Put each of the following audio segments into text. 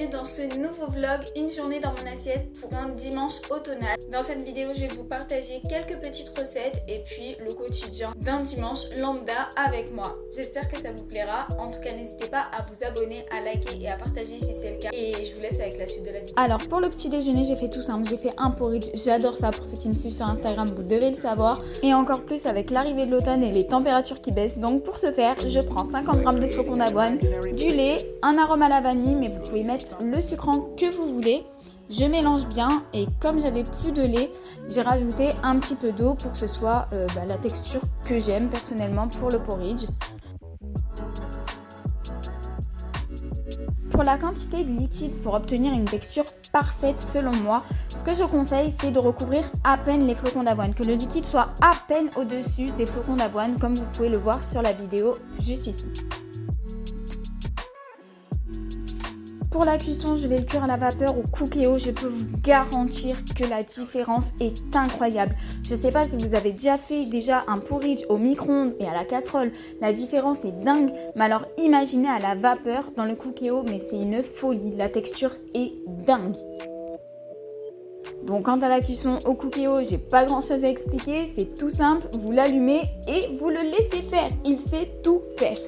bienvenue dans ce nouveau vlog, une journée dans mon assiette pour un dimanche automnal. Dans cette vidéo, je vais vous partager quelques petites recettes et puis le quotidien d'un dimanche lambda avec moi. J'espère que ça vous plaira. En tout cas, n'hésitez pas à vous abonner, à liker et à partager si c'est le cas. Et je vous laisse avec la suite de la vidéo. Alors pour le petit déjeuner, j'ai fait tout simple. J'ai fait un porridge. J'adore ça. Pour ceux qui me suivent sur Instagram, vous devez le savoir. Et encore plus avec l'arrivée de l'automne et les températures qui baissent. Donc pour ce faire, je prends 50 g de flocons d'avoine, du lait, un arôme à la vanille, mais vous pouvez mettre le sucrant que vous voulez. Je mélange bien et comme j'avais plus de lait, j'ai rajouté un petit peu d'eau pour que ce soit la texture que j'aime personnellement pour le porridge. Pour la quantité de liquide pour obtenir une texture parfaite selon moi, ce que je conseille c'est de recouvrir à peine les flocons d'avoine, que le liquide soit à peine au-dessus des flocons d'avoine comme vous pouvez le voir sur la vidéo juste ici. Pour la cuisson, je vais le cuire à la vapeur au Cookéo. Je peux vous garantir que la différence est incroyable. Je ne sais pas si vous avez déjà fait un porridge au micro-ondes et à la casserole. La différence est dingue. Mais alors imaginez à la vapeur dans le Cookéo, mais c'est une folie. La texture est dingue. Bon, quant à la cuisson au Cookéo, j'ai pas grand chose à expliquer. C'est tout simple. Vous l'allumez et vous le laissez faire. Il sait tout faire.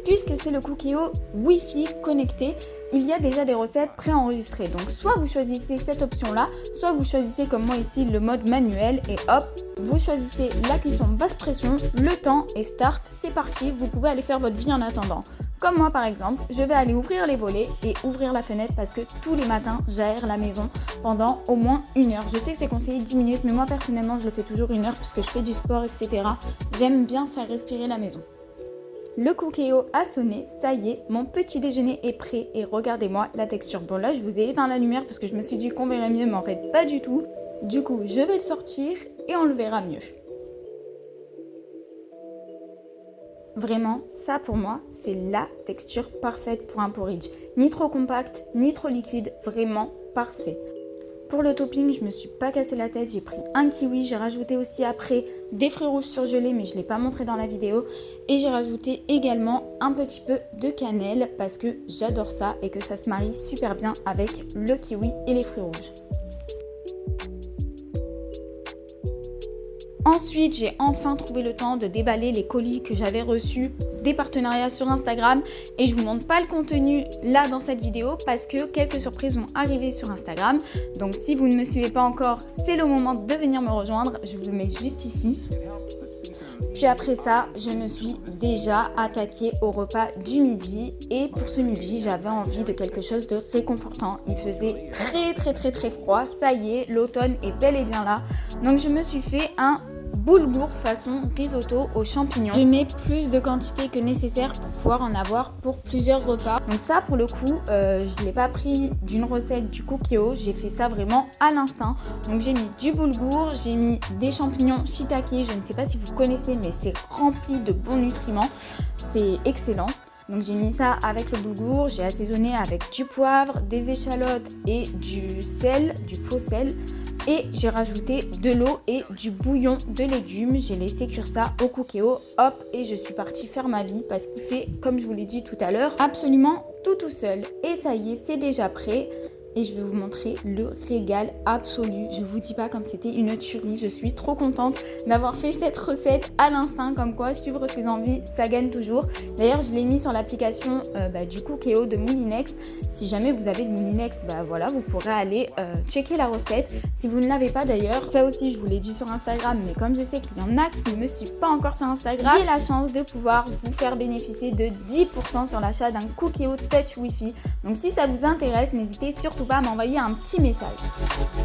Puisque c'est le Cookéo Wi-Fi connecté, il y a déjà des recettes préenregistrées. Donc soit vous choisissez cette option-là, soit vous choisissez comme moi ici le mode manuel et hop, vous choisissez la cuisson basse pression, le temps et start, c'est parti, vous pouvez aller faire votre vie en attendant. Comme moi par exemple, je vais aller ouvrir les volets et ouvrir la fenêtre parce que tous les matins, j'aère la maison pendant au moins 1 heure. Je sais que c'est conseillé 10 minutes, mais moi personnellement, je le fais toujours 1 heure puisque je fais du sport, etc. J'aime bien faire respirer la maison. Le Cookéo a sonné, ça y est, mon petit déjeuner est prêt et regardez-moi la texture. Bon là, je vous ai éteint la lumière parce que je me suis dit qu'on verrait mieux, mais en fait pas du tout. Du coup, je vais le sortir et on le verra mieux. Vraiment, ça pour moi, c'est la texture parfaite pour un porridge. Ni trop compact, ni trop liquide, vraiment parfait. Pour le topping, je me suis pas cassé la tête, j'ai pris un kiwi, j'ai rajouté aussi après des fruits rouges surgelés mais je ne l'ai pas montré dans la vidéo et j'ai rajouté également un petit peu de cannelle parce que j'adore ça et que ça se marie super bien avec le kiwi et les fruits rouges. Ensuite, j'ai enfin trouvé le temps de déballer les colis que j'avais reçus des partenariats sur Instagram et je vous montre pas le contenu là dans cette vidéo parce que quelques surprises vont arriver sur Instagram. Donc si vous ne me suivez pas encore, c'est le moment de venir me rejoindre. Je vous le mets juste ici. Puis après ça, je me suis déjà attaquée au repas du midi et pour ce midi, j'avais envie de quelque chose de réconfortant. Il faisait très froid. Ça y est, l'automne est bel et bien là. Donc je me suis fait un boulgour façon risotto aux champignons. Je mets plus de quantité que nécessaire pour pouvoir en avoir pour plusieurs repas. Donc ça pour le coup, je ne l'ai pas pris d'une recette du Cookéo, j'ai fait ça vraiment à l'instinct. Donc j'ai mis du boulgour, j'ai mis des champignons shiitake, je ne sais pas si vous connaissez mais c'est rempli de bons nutriments, c'est excellent. Donc j'ai mis ça avec le boulgour, j'ai assaisonné avec du poivre, des échalotes et du sel, du faux sel. Et j'ai rajouté de l'eau et du bouillon de légumes. J'ai laissé cuire ça au Cookéo. Hop, et je suis partie faire ma vie parce qu'il fait, comme je vous l'ai dit tout à l'heure, absolument tout seul. Et ça y est, c'est déjà prêt. Et je vais vous montrer le régal absolu. Je vous dis pas comme c'était une tuerie. Je suis trop contente d'avoir fait cette recette à l'instinct. Comme quoi, suivre ses envies, ça gagne toujours. D'ailleurs, je l'ai mis sur l'application du Cookéo de Moulinex. Si jamais vous avez le Moulinex, voilà, vous pourrez aller checker la recette. Si vous ne l'avez pas d'ailleurs, ça aussi, je vous l'ai dit sur Instagram. Mais comme je sais qu'il y en a qui ne me suivent pas encore sur Instagram, j'ai la chance de pouvoir vous faire bénéficier de 10% sur l'achat d'un Cookéo Touch Wi-Fi. Donc si ça vous intéresse, n'hésitez surtout pas à m'envoyer un petit message.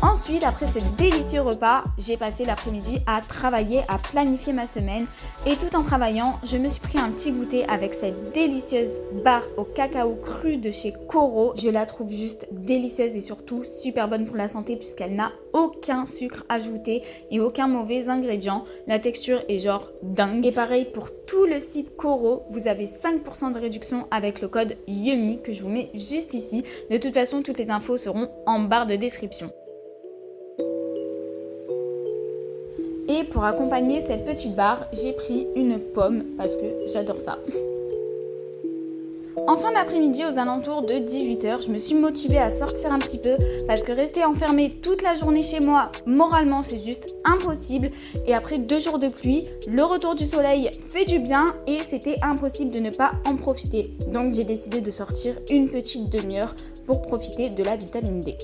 Ensuite, après ce délicieux repas, j'ai passé l'après-midi à travailler, à planifier ma semaine et tout en travaillant, je me suis pris un petit goûter avec cette délicieuse barre au cacao cru de chez Coro. Je la trouve juste délicieuse et surtout super bonne pour la santé puisqu'elle n'a aucun sucre ajouté et aucun mauvais ingrédient. La texture est genre dingue. Et pareil pour tout le site Coro, vous avez 5% de réduction avec le code YUMMY que je vous mets juste ici. De toute façon, toutes les infos seront en barre de description. Et pour accompagner cette petite barre, j'ai pris une pomme parce que j'adore ça. En fin d'après-midi, aux alentours de 18h, je me suis motivée à sortir un petit peu parce que rester enfermée toute la journée chez moi, moralement, c'est juste impossible. Et après 2 jours de pluie, le retour du soleil fait du bien et c'était impossible de ne pas en profiter. Donc j'ai décidé de sortir une petite demi-heure pour profiter de la vitamine D.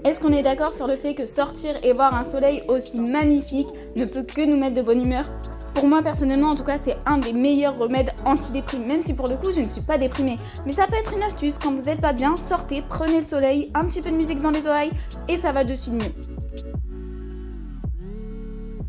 Est-ce qu'on est d'accord sur le fait que sortir et voir un soleil aussi magnifique ne peut que nous mettre de bonne humeur ? Pour moi personnellement en tout cas c'est un des meilleurs remèdes anti-déprime, même si pour le coup je ne suis pas déprimée. Mais ça peut être une astuce, quand vous n'êtes pas bien, sortez, prenez le soleil, un petit peu de musique dans les oreilles et ça va de suite mieux.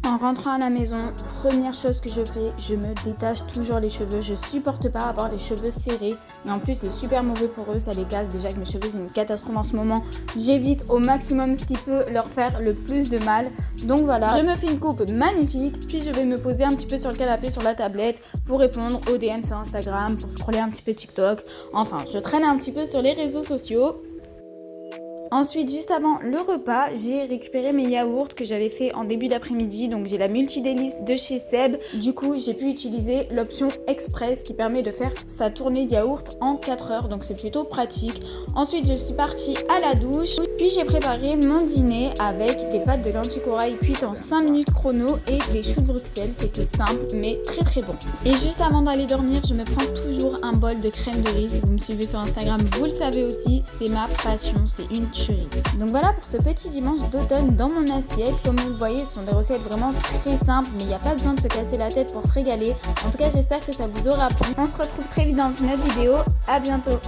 En rentrant à la maison, première chose que je fais, je me détache toujours les cheveux. Je supporte pas avoir les cheveux serrés. Et en plus, c'est super mauvais pour eux, ça les casse. Déjà que mes cheveux, c'est une catastrophe en ce moment. J'évite au maximum ce qui peut leur faire le plus de mal. Donc voilà, je me fais une coupe magnifique. Puis je vais me poser un petit peu sur le canapé, sur la tablette, pour répondre aux DM sur Instagram, pour scroller un petit peu TikTok. Enfin, je traîne un petit peu sur les réseaux sociaux. Ensuite, juste avant le repas, j'ai récupéré mes yaourts que j'avais fait en début d'après-midi. Donc j'ai la multi-délice de chez Seb. Du coup, j'ai pu utiliser l'option express qui permet de faire sa tournée de yaourt en 4 heures. Donc c'est plutôt pratique. Ensuite, je suis partie à la douche. Puis j'ai préparé mon dîner avec des pâtes de lentilles corail cuites en 5 minutes chrono et des choux de Bruxelles. C'était simple mais très très bon. Et juste avant d'aller dormir, je me prends toujours un bol de crème de riz. Si vous me suivez sur Instagram, vous le savez aussi. C'est ma passion, c'est une tuerie. Donc voilà pour ce petit dimanche d'automne dans mon assiette. Comme vous le voyez, ce sont des recettes vraiment très simples, mais il n'y a pas besoin de se casser la tête pour se régaler. En tout cas, j'espère que ça vous aura plu. On se retrouve très vite dans une autre vidéo. À bientôt.